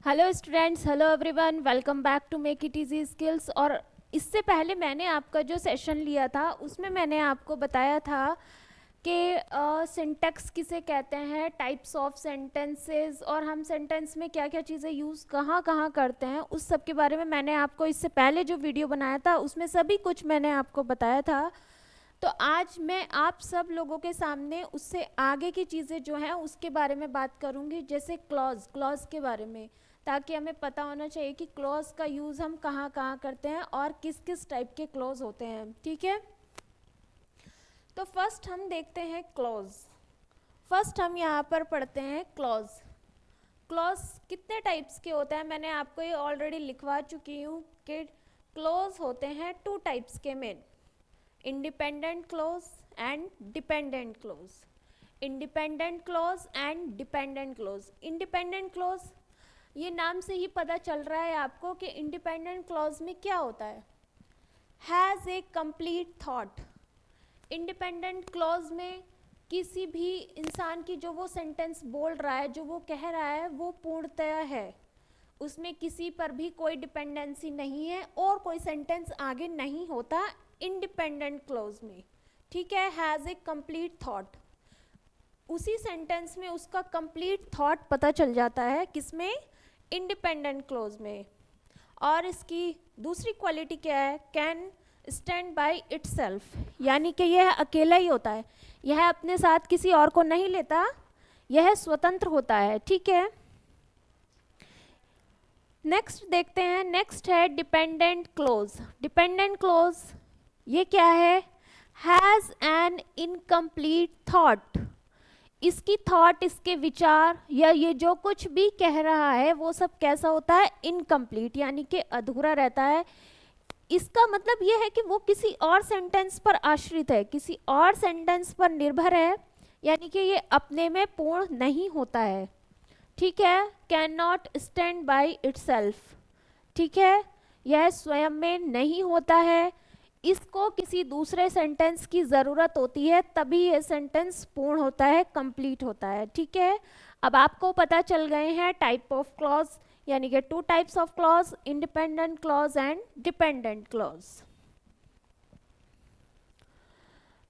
Hello students, hello everyone, welcome back to make it easy skills. और इससे पहले मैंने आपका जो सेशन लिया था उसमें मैंने आपको बताया था कि सिंटैक्स किसे कहते हैं, टाइप्स ऑफ सेंटेंसेस, और हम सेंटेंस में क्या क्या चीज़ें यूज़ कहाँ कहाँ करते हैं, उस सब के बारे में मैंने आपको इससे पहले जो वीडियो बनाया था उसमें सभी कुछ मैंने आपको बताया था। तो आज मैं आप सब लोगों के सामने उससे आगे की चीज़ें जो हैं उसके बारे में बात करूंगी, जैसे क्लॉज के बारे में, ताकि हमें पता होना चाहिए कि क्लॉज का यूज़ हम कहाँ कहाँ करते हैं और किस किस टाइप के क्लॉज होते हैं। ठीक है, तो फर्स्ट हम देखते हैं क्लॉज। फर्स्ट हम यहाँ पर पढ़ते हैं क्लॉज। क्लॉज कितने टाइप्स के होते हैं मैंने आपको ये ऑलरेडी लिखवा चुकी हूँ कि क्लॉज होते हैं टू टाइप्स के main, independent clause and dependent clause. Independent clause and dependent clause. Independent clause, ये नाम से ही पता चल रहा है आपको कि इंडिपेंडेंट क्लॉज में क्या होता है, has a complete thought. Independent clause में किसी भी इंसान की जो वो सेंटेंस बोल रहा है, जो वो कह रहा है, वो पूर्णतया है, उसमें किसी पर भी कोई डिपेंडेंसी नहीं है और कोई सेंटेंस आगे नहीं होता इंडिपेंडेंट क्लॉज में। ठीक है, हैज़ ए कंप्लीट थॉट, उसी सेंटेंस में उसका कंप्लीट थॉट पता चल जाता है, किसमें, इंडिपेंडेंट क्लॉज में। और इसकी दूसरी क्वालिटी क्या है, कैन स्टैंड बाय इटसेल्फ, यानी कि यह अकेला ही होता है, यह अपने साथ किसी और को नहीं लेता, यह स्वतंत्र होता है। ठीक है, नेक्स्ट देखते हैं। नेक्स्ट है डिपेंडेंट क्लॉज। डिपेंडेंट क्लॉज ये क्या है, हैज़ एन इनकम्प्लीट थॉट, इसकी थॉट, इसके विचार या ये जो कुछ भी कह रहा है वो सब कैसा होता है, इनकम्प्लीट, यानी कि अधूरा रहता है। इसका मतलब ये है कि वो किसी और सेंटेंस पर आश्रित है, किसी और सेंटेंस पर निर्भर है, यानी कि ये अपने में पूर्ण नहीं होता है। ठीक है, can not stand by itself. ठीक है, यह स्वयं में नहीं होता है, इसको किसी दूसरे सेंटेंस की ज़रूरत होती है, तभी ये सेंटेंस पूर्ण होता है, कंप्लीट होता है। ठीक है, अब आपको पता चल गए हैं टाइप ऑफ क्लॉज, यानी कि two types of clause, independent clause and dependent clause.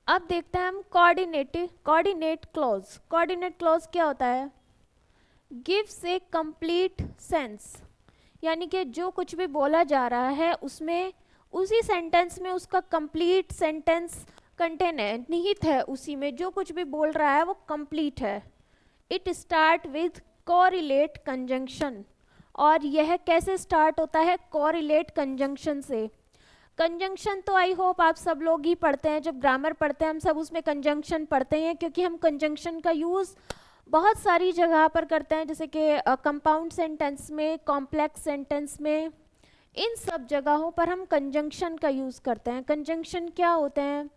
अब देखते हैं हम कोऑर्डिनेट क्लॉज। कोऑर्डिनेट क्लॉज क्या होता है, गिव्स ए कंप्लीट सेंस, यानी कि जो कुछ भी बोला जा रहा है उसमें, उसी सेंटेंस में उसका कंप्लीट सेंटेंस कंटेन है, निहित है, उसी में जो कुछ भी बोल रहा है वो कंप्लीट है। It start with correlate conjunction, और यह कैसे स्टार्ट होता है, कोरिलेट कंजंक्शन से। कंजंक्शन तो आई होप आप सब लोग ही पढ़ते हैं, जब ग्रामर पढ़ते हैं हम सब उसमें कंजंक्शन पढ़ते हैं, क्योंकि हम कंजंक्शन का यूज़ बहुत सारी जगह पर करते हैं, जैसे कि कंपाउंड सेंटेंस में, कॉम्प्लेक्स सेंटेंस में, इन सब जगहों पर हम कंजंक्शन का यूज़ करते हैं। कंजंक्शन क्या होते हैं,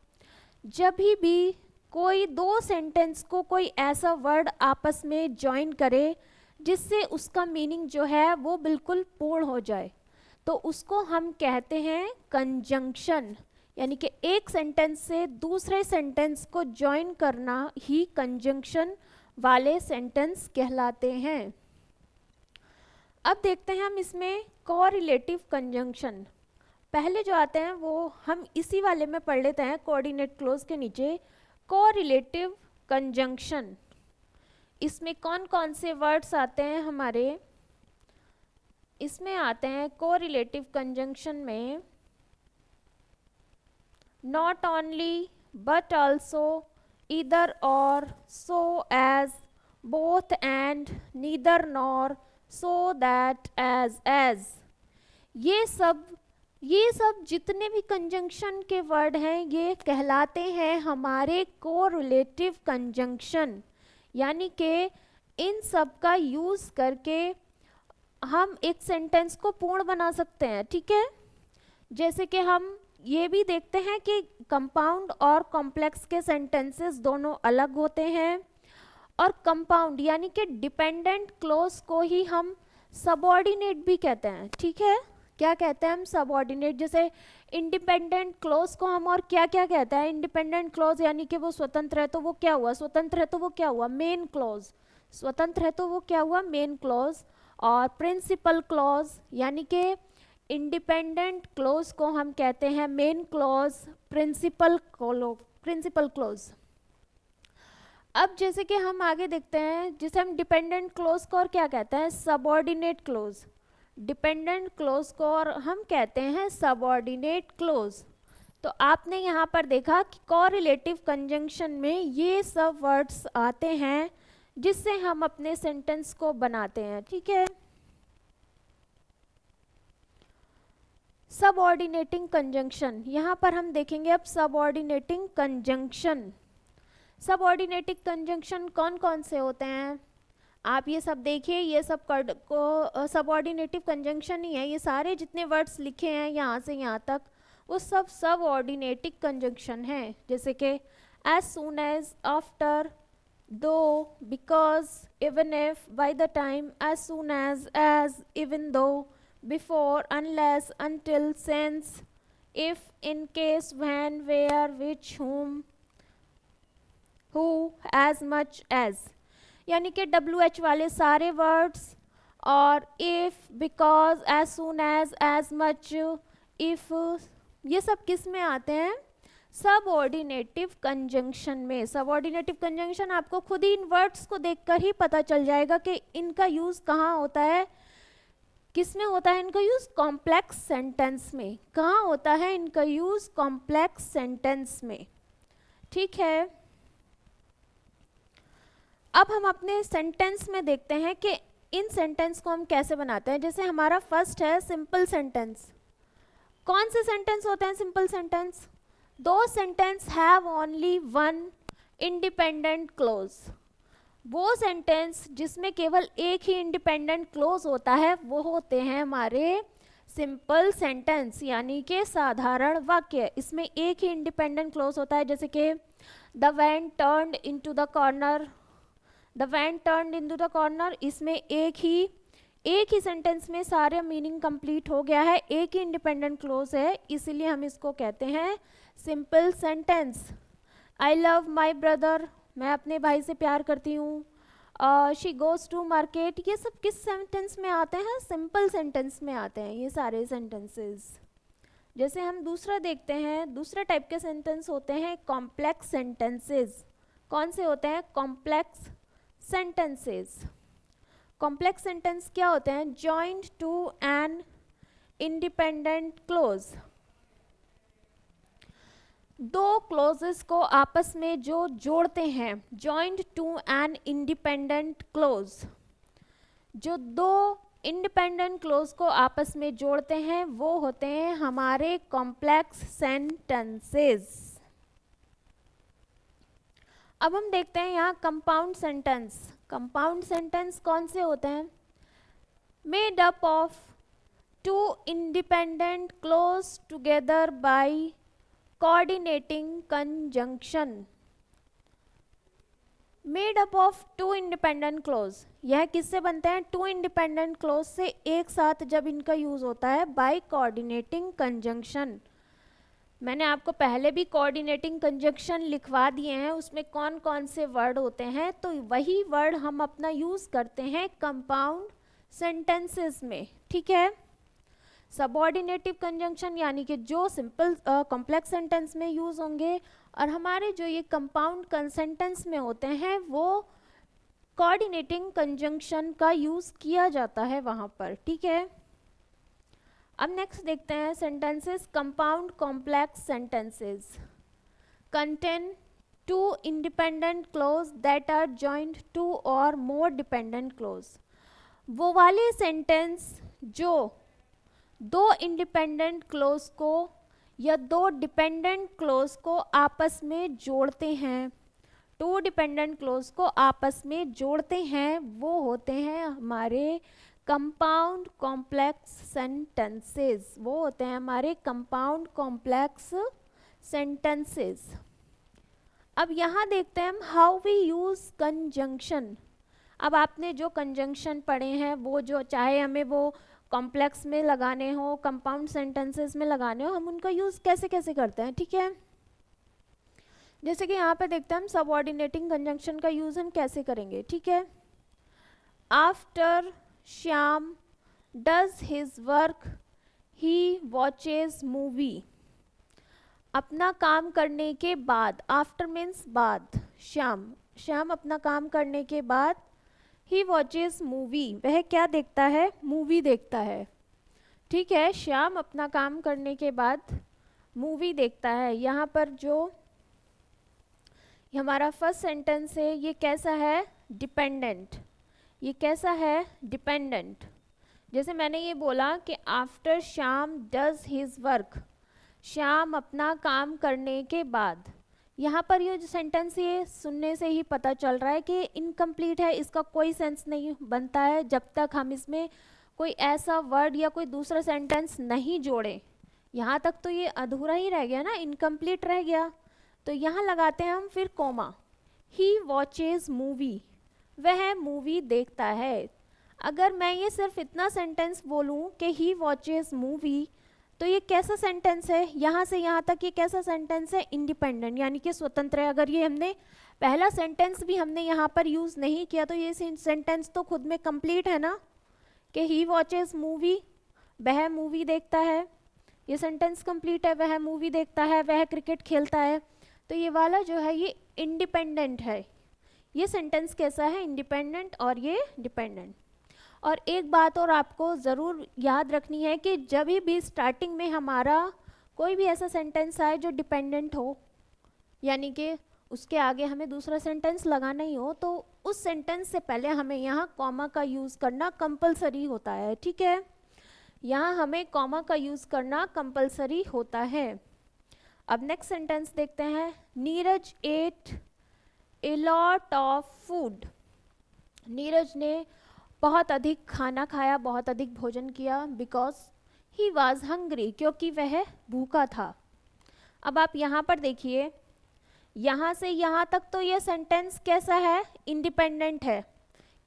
जब भी कोई दो सेंटेंस को कोई ऐसा वर्ड आपस में जॉइन करे जिससे उसका मीनिंग जो है वो बिल्कुल पूर्ण हो जाए, तो उसको हम कहते हैं कंजंक्शन, यानी कि एक सेंटेंस से दूसरे सेंटेंस को जॉइन करना ही कंजंक्शन वाले सेंटेंस कहलाते हैं। अब देखते हैं हम इसमें कोरिलेटिव कंजंक्शन। पहले जो आते हैं वो हम इसी वाले में पढ़ लेते हैं, कोऑर्डिनेट क्लॉज के नीचे कोरिलेटिव कंजंक्शन। इसमें कौन कौन से वर्ड्स आते हैं हमारे, इसमें आते हैं कोरिलेटिव कंजंक्शन में not only but also, either or, so as, both and, neither nor, so that, as. ये सब जितने भी कंजंक्शन के वर्ड हैं ये कहलाते हैं हमारे कोरिलेटिव कंजंक्शन, यानी कि इन सब का यूज़ करके हम एक सेंटेंस को पूर्ण बना सकते हैं। ठीक है, जैसे कि हम ये भी देखते हैं कि कंपाउंड और कॉम्प्लेक्स के सेंटेंसेस दोनों अलग होते हैं, और कंपाउंड यानी कि डिपेंडेंट क्लॉज को ही हम सबऑर्डिनेट भी कहते हैं। ठीक है, क्या कहते हैं हम, सबऑर्डिनेट। जैसे इंडिपेंडेंट क्लॉज को हम और क्या क्या कहते हैं, इंडिपेंडेंट क्लॉज यानी कि वो स्वतंत्र है तो वो क्या हुआ, स्वतंत्र है तो वो क्या हुआ, मेन क्लॉज, स्वतंत्र है तो वो क्या हुआ, मेन क्लॉज। और प्रिंसिपल क्लॉज यानी कि इंडिपेंडेंट क्लॉज को हम कहते हैं मेन क्लॉज, प्रिंसिपल क्लॉज। अब जैसे कि हम आगे देखते हैं, जिसे हम डिपेंडेंट क्लॉज को और क्या कहते हैं, सबऑर्डिनेट क्लॉज। डिपेंडेंट क्लॉज को और हम कहते हैं सबऑर्डिनेट क्लॉज। तो आपने यहाँ पर देखा कि कोरिलेटिव कंजंक्शन में ये सब वर्ड्स आते हैं जिससे हम अपने सेंटेंस को बनाते हैं, ठीक है। सबऑर्डिनेटिंग कंजंक्शन, यहाँ पर हम देखेंगे अब सबऑर्डिनेटिंग कंजंक्शन। सबऑर्डिनेटिंग कंजंक्शन कौन कौन से होते हैं, आप ये सब देखिए, ये सब को सबऑर्डिनेटिव कंजंक्शन ही है। ये सारे जितने वर्ड्स लिखे हैं यहाँ से यहाँ तक वो सब सबऑर्डिनेटिव कंजंक्शन है। जैसे कि as soon as, after, though, because, even if, by the time, as soon as, even though, before, unless, until, since, if, in case, when, where, which, whom, who, as much as, यानी कि WH वाले सारे words, और if, because, as soon as much, if, ये सब किस में आते हैं, सबऑर्डिनेटिव कंजंक्शन में। सबऑर्डिनेटिव कंजंक्शन आपको खुद ही इन वर्ड्स को देखकर ही पता चल जाएगा कि इनका यूज कहाँ होता है, किस में होता है इनका यूज, कॉम्प्लेक्स सेंटेंस में। कहाँ होता है इनका यूज, कॉम्प्लेक्स सेंटेंस में, ठीक है। अब हम अपने सेंटेंस में देखते हैं कि इन सेंटेंस को हम कैसे बनाते हैं। जैसे हमारा फर्स्ट है सिंपल सेंटेंस। कौन से सेंटेंस होते हैं सिंपल सेंटेंस, दो sentence have only one independent clause. वो सेंटेंस जिसमें केवल एक ही इंडिपेंडेंट क्लोज होता है वो होते हैं हमारे सिंपल सेंटेंस, यानी कि साधारण वाक्य। इसमें एक ही इंडिपेंडेंट क्लोज होता है, जैसे कि the van turned into the corner, the van turned into the corner, इसमें एक ही सेंटेंस में सारे मीनिंग कंप्लीट हो गया है, एक ही इंडिपेंडेंट क्लोज है, इसीलिए हम इसको कहते हैं simple sentence. I love my brother, मैं अपने भाई से प्यार करती हूँ। शी गोज टू मार्केट, ये सब किस सेंटेंस में आते हैं, सिंपल सेंटेंस में आते हैं ये सारे सेंटेंसेस। जैसे हम दूसरा देखते हैं, दूसरे टाइप के सेंटेंस होते हैं कॉम्प्लेक्स सेंटेंसेस। कौन से होते हैं, कॉम्प्लेक्स सेंटेंसेस। कॉम्प्लेक्स सेंटेंस क्या होते हैं, joined to an independent clause. दो क्लोजेस को आपस में जो जोड़ते हैं, joined to an independent clause. जो दो इंडिपेंडेंट क्लोज को आपस में जोड़ते हैं वो होते हैं हमारे कॉम्प्लेक्स सेंटेंसेस। अब हम देखते हैं यहाँ कंपाउंड सेंटेंस। कंपाउंड सेंटेंस कौन से होते हैं, made up of two independent clause together by coordinating conjunction. Made up of two independent clause, यह किससे बनते हैं, टू इंडिपेंडेंट क्लोज से एक साथ जब इनका यूज होता है बाय कोऑर्डिनेटिंग कंजंक्शन। मैंने आपको पहले भी कोऑर्डिनेटिंग कंजंक्शन लिखवा दिए हैं, उसमें कौन कौन से वर्ड होते हैं, तो वही वर्ड हम अपना यूज करते हैं कंपाउंड सेंटेंसेस में, ठीक है। सबऑर्डिनेटिव कंजंक्शन यानी कि जो सिंपल कॉम्प्लेक्स सेंटेंस में यूज होंगे, और हमारे जो ये कंपाउंड सेंटेंस में होते हैं वो कोऑर्डिनेटिंग कंजंक्शन का यूज किया जाता है वहां पर, ठीक है। अब नेक्स्ट देखते हैं sentences compound complex sentences contain two independent clause that are joined to और मोर डिपेंडेंट क्लोज। वो वाले सेंटेंस जो दो इंडिपेंडेंट क्लोज को या दो डिपेंडेंट क्लोज को आपस में जोड़ते हैं, टू डिपेंडेंट क्लोज को आपस में जोड़ते हैं, वो होते हैं हमारे कंपाउंड कॉम्प्लेक्स सेंटेंसेस। वो होते हैं हमारे कंपाउंड कॉम्प्लेक्स सेंटेंसेस। अब यहाँ देखते हैं हम हाउ वी यूज कंजंक्शन। अब आपने जो कंजंक्शन पढ़े हैं वो जो चाहे हमें वो कॉम्प्लेक्स में लगाने हो, कंपाउंड सेंटेंसेस में लगाने हो, हम उनका यूज कैसे कैसे करते हैं, ठीक है। जैसे कि यहाँ पे देखते हैं हम सबऑर्डिनेटिंग कंजंक्शन का यूज हम कैसे करेंगे, ठीक है। After Shyam does his work he watches movie. अपना काम करने के बाद, आफ्टर मीन्स बाद, श्याम अपना काम करने के बाद ही वॉचेज मूवी, वह क्या देखता है, मूवी देखता है। ठीक है, श्याम अपना काम करने के बाद मूवी देखता है। यहाँ पर जो हमारा फर्स्ट सेंटेंस है ये कैसा है, डिपेंडेंट। ये कैसा है, डिपेंडेंट। जैसे मैंने ये बोला कि after Shyam does his work, Shyam अपना काम करने के बाद, यहाँ पर ये जो सेंटेंस ये सुनने से ही पता चल रहा है कि इनकम्प्लीट है, इसका कोई सेंस नहीं बनता है जब तक हम इसमें कोई ऐसा वर्ड या कोई दूसरा सेंटेंस नहीं जोड़े। यहाँ तक तो ये अधूरा ही रह गया ना, इनकम्प्लीट रह गया। तो यहाँ लगाते हैं हम फिर कॉमा, ही वॉचेज मूवी, वह मूवी देखता है। अगर मैं ये सिर्फ इतना सेंटेंस बोलूँ कि ही वॉचेज मूवी, तो ये कैसा सेंटेंस है, यहाँ से यहाँ तक ये कैसा सेंटेंस है, इंडिपेंडेंट, यानी कि स्वतंत्र है। अगर ये हमने पहला सेंटेंस भी हमने यहाँ पर यूज़ नहीं किया तो ये सेंटेंस तो खुद में कंप्लीट है ना, कि ही वॉचेज मूवी, वह मूवी देखता है। ये सेंटेंस कंप्लीट है, वह मूवी देखता है, वह क्रिकेट खेलता है। तो ये वाला जो है ये इंडिपेंडेंट है। ये सेंटेंस कैसा है, इंडिपेंडेंट, और ये डिपेंडेंट। और एक बात और आपको ज़रूर याद रखनी है कि जब भी स्टार्टिंग में हमारा कोई भी ऐसा सेंटेंस आए जो डिपेंडेंट हो, यानी कि उसके आगे हमें दूसरा सेंटेंस लगाना ही हो, तो उस सेंटेंस से पहले हमें यहाँ कॉमा का यूज़ करना कंपलसरी होता है। ठीक है, यहाँ हमें कॉमा का यूज़ करना कंपलसरी होता है। अब नेक्स्ट सेंटेंस देखते हैं, Neeraj ate a lot of food. Neeraj ने बहुत अधिक खाना खाया, बहुत अधिक भोजन किया, बिकॉज ही वॉज हंग्री, क्योंकि वह भूखा था। अब आप यहाँ पर देखिए, यहाँ से यहाँ तक तो ये सेंटेंस कैसा है, इंडिपेंडेंट है,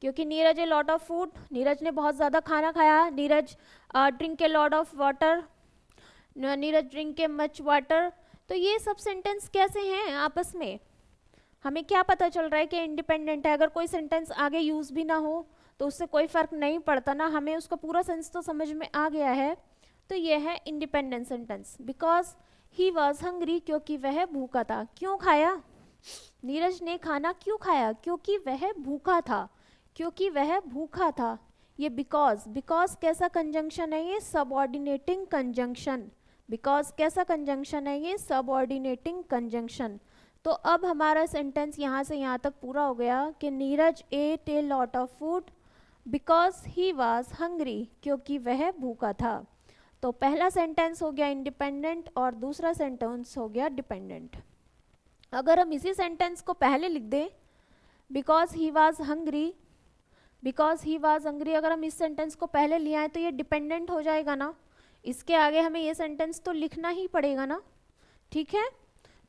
क्योंकि नीरज ए लॉट ऑफ फूड, नीरज ने बहुत ज़्यादा खाना खाया। Neeraj drink A lot of water, Neeraj drink a much water. तो ये सब सेंटेंस कैसे हैं आपस में, हमें क्या पता चल रहा है कि इंडिपेंडेंट है। अगर कोई सेंटेंस आगे यूज़ भी ना हो तो उससे कोई फ़र्क नहीं पड़ता ना, हमें उसका पूरा सेंस तो समझ में आ गया है। तो ये है independent sentence, because he was hungry, क्योंकि वह भूखा था। क्यों खाया, नीरज ने खाना क्यों खाया, क्योंकि वह भूखा था, क्योंकि वह भूखा था। ये बिकॉज कैसा कंजंक्शन है, ये सबऑर्डिनेटिंग कंजंक्शन। बिकॉज कैसा कंजंक्शन है, ये सबऑर्डिनेटिंग कंजंक्शन। तो अब हमारा सेंटेंस यहाँ से यहाँ तक पूरा हो गया कि Neeraj ate a lot of food because he was hungry, क्योंकि वह भूखा था। तो पहला सेंटेंस हो गया इंडिपेंडेंट और दूसरा सेंटेंस हो गया डिपेंडेंट। अगर हम इसी सेंटेंस को पहले लिख दें, because he was hungry, because he was hungry, अगर हम इस सेंटेंस को पहले ले आए तो ये डिपेंडेंट हो जाएगा ना, इसके आगे हमें ये सेंटेंस तो लिखना ही पड़ेगा ना। ठीक है,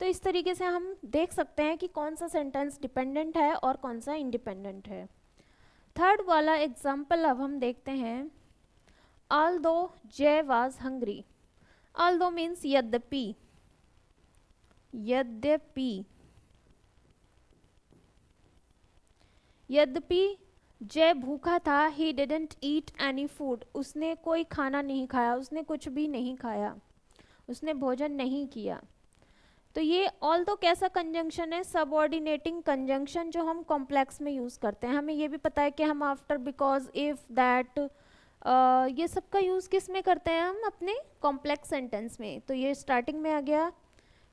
तो इस तरीके से हम देख सकते हैं कि कौन सा सेंटेंस डिपेंडेंट है और कौन सा इंडिपेंडेंट है। थर्ड वाला एग्जाम्पल अब हम देखते हैं, ऑल्दो जय वॉज हंग्री। ऑल्दो मीन्स यद्यपि, यद्यपि, यद्यपि जय भूखा था, he didn't eat any food, उसने कोई खाना नहीं खाया, उसने कुछ भी नहीं खाया, उसने भोजन नहीं किया। तो ये ऑल तो कैसा कंजंक्शन है, सबऑर्डिनेटिंग कंजंक्शन, जो हम कॉम्प्लेक्स में यूज़ करते हैं। हमें ये भी पता है कि हम आफ्टर, बिकॉज, इफ, दैट, ये सब का यूज़ किस में करते हैं, हम अपने कॉम्प्लेक्स सेंटेंस में। तो ये स्टार्टिंग में आ गया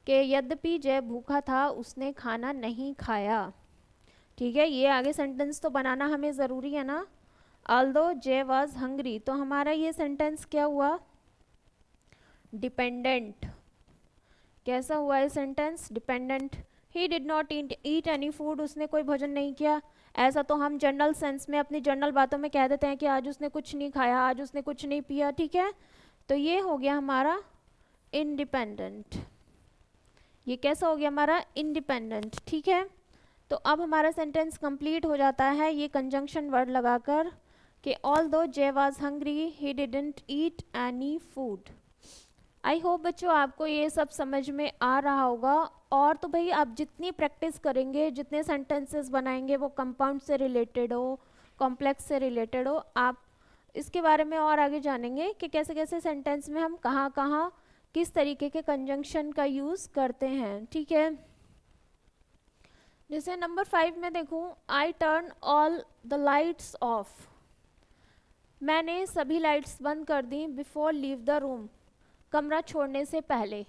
कि यद्यपि जय भूखा था, उसने खाना नहीं खाया। ठीक है, ये आगे सेंटेंस तो बनाना हमें ज़रूरी है ना, ऑल्दो जय वॉज हंग्री। तो हमारा ये सेंटेंस क्या हुआ, डिपेंडेंट। कैसा हुआ ये sentence, dependent. He did not eat any food, उसने कोई भोजन नहीं किया। ऐसा तो हम जनरल सेंस में अपनी जनरल बातों में कह देते हैं कि आज उसने कुछ नहीं खाया, आज उसने कुछ नहीं पिया। ठीक है, तो ये हो गया हमारा इंडिपेंडेंट। ये कैसा हो गया हमारा, इंडिपेंडेंट। ठीक है, तो अब हमारा सेंटेंस कंप्लीट हो जाता है ये कंजंक्शन वर्ड लगाकर कि ऑल्दो जय was hungry he didn't eat any food. I hope बच्चों आपको ये सब समझ में आ रहा होगा। और तो भाई आप जितनी प्रैक्टिस करेंगे, जितने सेंटेंसेस बनाएंगे वो कंपाउंड से रिलेटेड हो, कॉम्प्लेक्स से रिलेटेड हो, आप इसके बारे में और आगे जानेंगे कि कैसे कैसे सेंटेंस में हम कहाँ कहाँ किस तरीके के कंजंक्शन का यूज़ करते हैं, ठीक है। जैसे नंबर 5 में देखूँ, I turn all the lights off, मैंने सभी लाइट्स बंद कर दी बिफोर लीव द रूम, कमरा छोड़ने से पहले।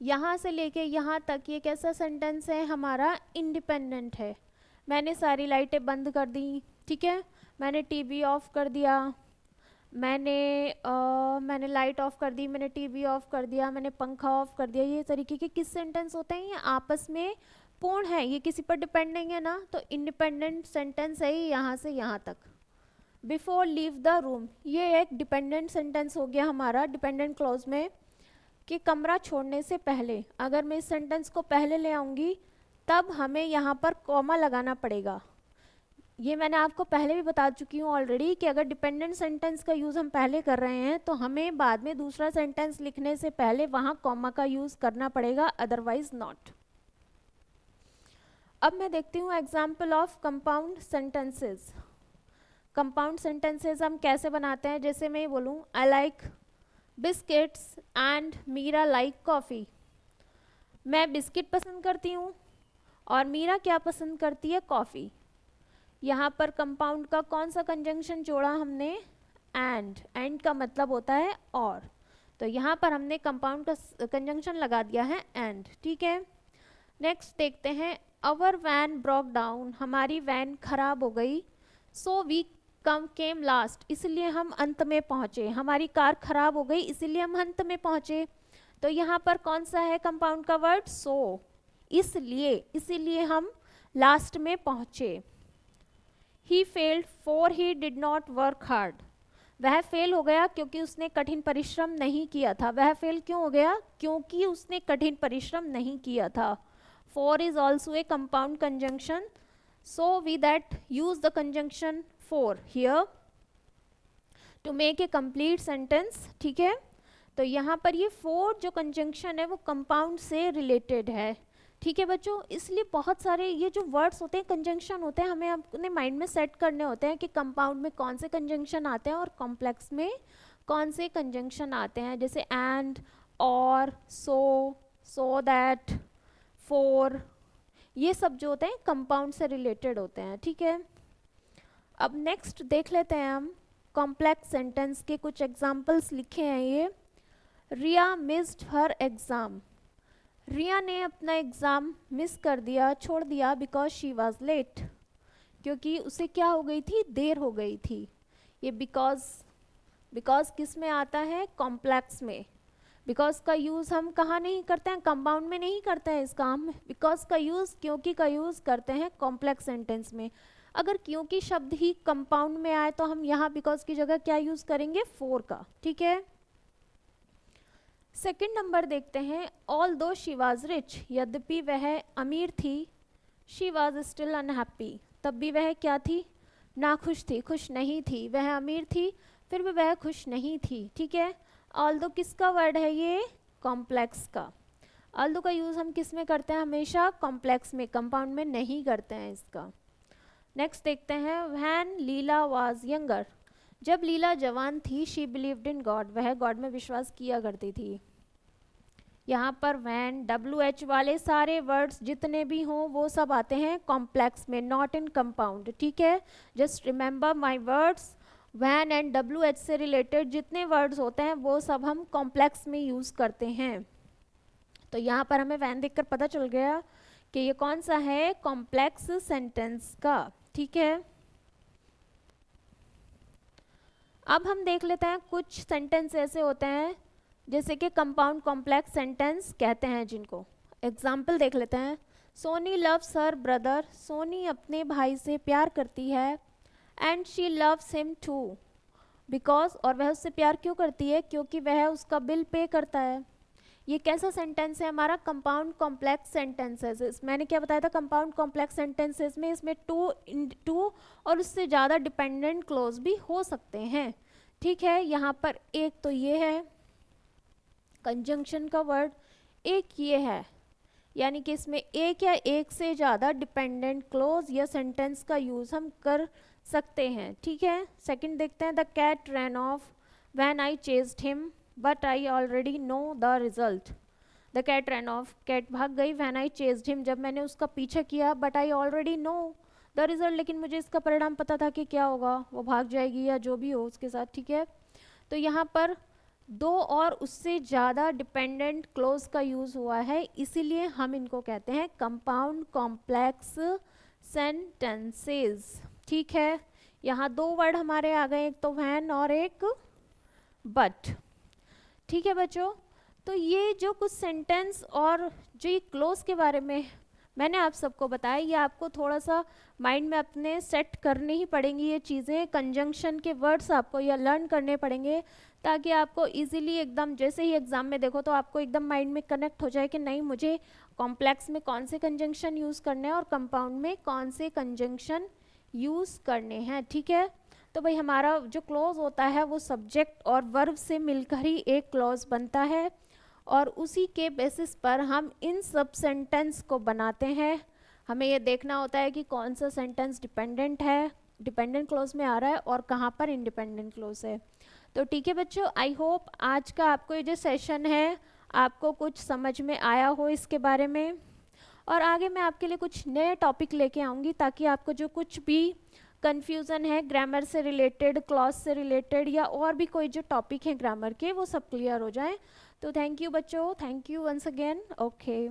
यहाँ से लेके यहाँ तक ये कैसा सेंटेंस है हमारा, इंडिपेंडेंट है। मैंने सारी लाइटें बंद कर दी, ठीक है, मैंने टीवी ऑफ कर दिया, मैंने लाइट ऑफ कर दी, मैंने टीवी ऑफ कर दिया, मैंने पंखा ऑफ कर दिया। ये तरीके के किस सेंटेंस होते हैं, ये आपस में पूर्ण है, ये किसी पर डिपेंड नहीं है ना, तो इंडिपेंडेंट सेंटेंस है यहाँ से यहाँ तक। बिफोर लीव द रूम, ये एक डिपेंडेंट सेंटेंस हो गया हमारा डिपेंडेंट क्लॉज में, कि कमरा छोड़ने से पहले। अगर मैं इस सेंटेंस को पहले ले आऊँगी तब हमें यहाँ पर कॉमा लगाना पड़ेगा। ये मैंने आपको पहले भी बता चुकी हूँ ऑलरेडी कि अगर डिपेंडेंट सेंटेंस का यूज़ हम पहले कर रहे हैं तो हमें बाद में दूसरा सेंटेंस लिखने से पहले वहाँ कॉमा का यूज़ करना पड़ेगा, अदरवाइज नॉट। अब मैं देखती हूँ example of compound sentences. Compound sentences हम कैसे बनाते हैं, जैसे मैं बोलूँ I like biscuits and Meera like coffee. मैं बिस्किट पसंद करती हूँ और मीरा क्या पसंद करती है, कॉफ़ी। यहाँ पर कंपाउंड का कौन सा कंजंक्शन जोड़ा हमने, एंड का मतलब होता है और, तो यहाँ पर हमने कंपाउंड का कंजंक्शन लगा दिया है एंड, ठीक है। नेक्स्ट देखते हैं, अवर वैन ब्रोक डाउन, हमारी वैन खराब हो गई, सो वी केम लास्ट, इसलिए हम अंत में पहुँचे। हमारी कार खराब हो गई इसलिए हम अंत में पहुँचे, तो यहाँ पर कौन सा है कंपाउंड का वर्ड, सो, इसीलिए हम लास्ट में पहुँचे। He failed for he did not work hard, वह फेल हो गया क्योंकि उसने कठिन परिश्रम नहीं किया था। वह फेल क्यों हो गया, क्योंकि उसने कठिन परिश्रम नहीं किया था। For is also a compound conjunction, so we that use the conjunction for here to make a complete sentence, ठीक है। तो यहाँ पर ये for जो conjunction है वो compound से related है, ठीक है बच्चों। इसलिए बहुत सारे ये जो वर्ड्स होते हैं कंजंक्शन होते हैं, हमें अपने माइंड में सेट करने होते हैं कि कंपाउंड में कौन से कंजंक्शन आते हैं और कॉम्प्लेक्स में कौन से कंजंक्शन आते हैं, जैसे एंड, और, सो दैट, फॉर, ये सब जो होते हैं कंपाउंड से रिलेटेड होते हैं, ठीक है। अब नेक्स्ट देख लेते हैं हम कॉम्प्लेक्स सेंटेंस के कुछ एग्जाम्पल्स लिखे हैं ये। रिया मिस्ड हर एग्ज़ाम, रिया ने अपना एग्ज़ाम मिस कर दिया, छोड़ दिया, बिकॉज शी वॉज लेट, क्योंकि उसे क्या हो गई थी, देर हो गई थी। ये बिकॉज किस में आता है, कॉम्प्लेक्स में। बिकॉज का यूज़ हम कहाँ नहीं करते हैं, कंपाउंड में नहीं करते हैं इसका, हम बिकॉज का यूज़, क्योंकि का यूज़ करते हैं कॉम्प्लेक्स सेंटेंस में। अगर क्योंकि शब्द ही कंपाउंड में आए तो हम यहाँ बिकॉज की जगह क्या यूज़ करेंगे, फॉर का, ठीक है। सेकेंड नंबर देखते हैं, ऑल दो शी वॉज रिच, यद्यपि वह अमीर थी, शी वॉज स्टिल अनहैप्पी, तब भी वह क्या थी, नाखुश थी, खुश नहीं थी। वह अमीर थी फिर भी वह खुश नहीं थी, ठीक है। ऑल दो किसका वर्ड है ये, कॉम्प्लेक्स का। ऑल दो का यूज़ हम किस में करते हैं, हमेशा कॉम्प्लेक्स में, कंपाउंड में नहीं करते हैं इसका। नेक्स्ट देखते हैं, व्हेन लीला वॉज यंगर, जब लीला जवान थी, शी बिलीव्ड इन गॉड, वह गॉड में विश्वास किया करती थी। यहाँ पर वैन, WH वाले सारे वर्ड्स जितने भी हों वो सब आते हैं कॉम्प्लेक्स में, नॉट इन कंपाउंड, ठीक है। Just remember my words, when and WH से रिलेटेड जितने वर्ड्स होते हैं वो सब हम कॉम्प्लेक्स में यूज़ करते हैं। तो यहाँ पर हमें वैन देखकर पता चल गया कि ये कौन सा है, कॉम्प्लेक्स सेंटेंस का, ठीक है। अब हम देख लेते हैं कुछ सेंटेंस ऐसे होते हैं जैसे कि कंपाउंड कॉम्प्लेक्स सेंटेंस कहते हैं जिनको। एग्जाम्पल देख लेते हैं, Soni loves her brother, Soni अपने भाई से प्यार करती है, and she loves him too, because, और वह उससे प्यार क्यों करती है, क्योंकि वह उसका बिल पे करता है। ये कैसा सेंटेंस है हमारा, कंपाउंड कॉम्प्लेक्स सेंटेंसेस। मैंने क्या बताया था, कंपाउंड कॉम्प्लेक्स सेंटेंसेस में इसमें टू और उससे ज़्यादा डिपेंडेंट क्लोज भी हो सकते हैं, ठीक है। यहाँ पर एक तो ये है कंजंक्शन का वर्ड, एक ये है यानी कि इसमें एक या एक से ज़्यादा डिपेंडेंट क्लोज या सेंटेंस का यूज़ हम कर सकते हैं, ठीक है। सेकंड देखते हैं, the cat ran off when I chased him but I already know the result. The cat ran off, cat भाग गई, व्हेन आई चेस्ड हिम, जब मैंने उसका पीछा किया, but I already know the result, लेकिन मुझे इसका परिणाम पता था कि क्या होगा, वो भाग जाएगी या जो भी हो उसके साथ, ठीक है। तो यहाँ पर दो और उससे ज़्यादा डिपेंडेंट क्लोज का यूज़ हुआ है, इसीलिए हम इनको कहते हैं कंपाउंड कॉम्प्लेक्स सेंटेंसेस, ठीक है। यहाँ दो वर्ड हमारे आ गए, एक तो व्हेन और एक बट, ठीक है बच्चों। तो ये जो कुछ सेंटेंस और जो ये क्लोज के बारे में मैंने आप सबको बताया, ये आपको थोड़ा सा माइंड में अपने सेट करनी ही पड़ेंगी ये चीज़ें, कंजंक्शन के वर्ड्स आपको या लर्न करने पड़ेंगे, ताकि आपको इजीली एकदम जैसे ही एग्जाम में देखो तो आपको एकदम माइंड में कनेक्ट हो जाए कि नहीं, मुझे कॉम्प्लेक्स में कौन से कंजंक्शन यूज़ करने हैं और कंपाउंड में कौन से कंजंक्शन यूज़ करने हैं, ठीक है। तो भाई हमारा जो क्लॉज होता है वो सब्जेक्ट और वर्ब से मिलकर ही एक क्लॉज बनता है, और उसी के बेसिस पर हम इन सब सेंटेंस को बनाते हैं। हमें ये देखना होता है कि कौन सा सेंटेंस डिपेंडेंट है, डिपेंडेंट क्लॉज में आ रहा है, और कहाँ पर इंडिपेंडेंट क्लॉज है। तो ठीक है बच्चों, आई होप आज का आपको ये जो सेशन है आपको कुछ समझ में आया हो इसके बारे में, और आगे मैं आपके लिए कुछ नए टॉपिक लेके आऊँगी ताकि आपको जो कुछ भी कन्फ्यूज़न है ग्रामर से रिलेटेड, क्लॉज से रिलेटेड, या और भी कोई जो टॉपिक है ग्रामर के, वो सब क्लियर हो जाए। तो थैंक यू बच्चों, thank you once again, okay.